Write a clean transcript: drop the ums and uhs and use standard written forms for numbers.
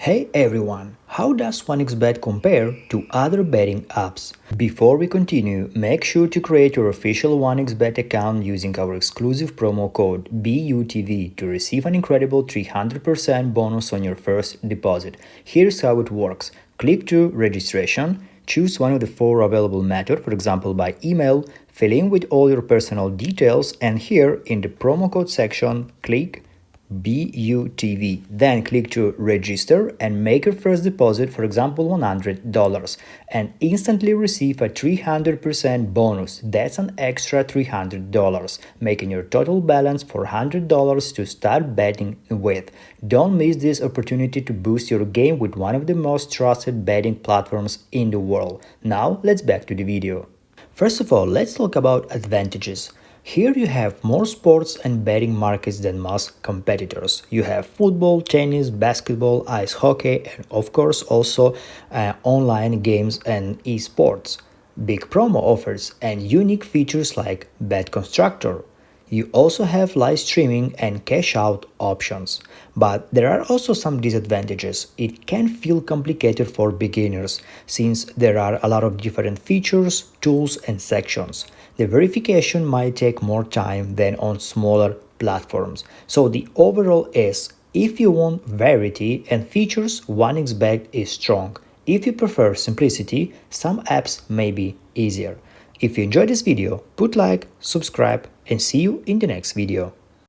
Hey everyone, how does 1xBet compare to other betting apps? Before we continue, make sure to create your official 1xBet account using our exclusive promo code BUTV to receive an incredible 300% bonus on your first deposit. Here's how it works. Click to registration, choose one of the four available methods, for example by email, fill in with all your personal details, and here in the promo code section, click BUTV. Then click to register and make your first deposit, for example $100, and instantly receive a 300% bonus. That's an extra $300, making your total balance $400 to start betting with. Don't miss this opportunity to boost your game with one of the most trusted betting platforms in the world. Now let's back to the video. First of all, let's talk about advantages. Here you have more sports and betting markets than most competitors. You have football, tennis, basketball, ice hockey, and of course also online games and esports. Big promo offers and unique features like Bet Constructor. You also have live streaming and cash out options. But there are also some disadvantages. It can feel complicated for beginners since there are a lot of different features, tools, and sections. The verification might take more time than on smaller platforms. So the overall is, if you want variety and features, 1xBet is strong. If you prefer simplicity, some apps may be easier. If you enjoyed this video, put like, subscribe, and see you in the next video.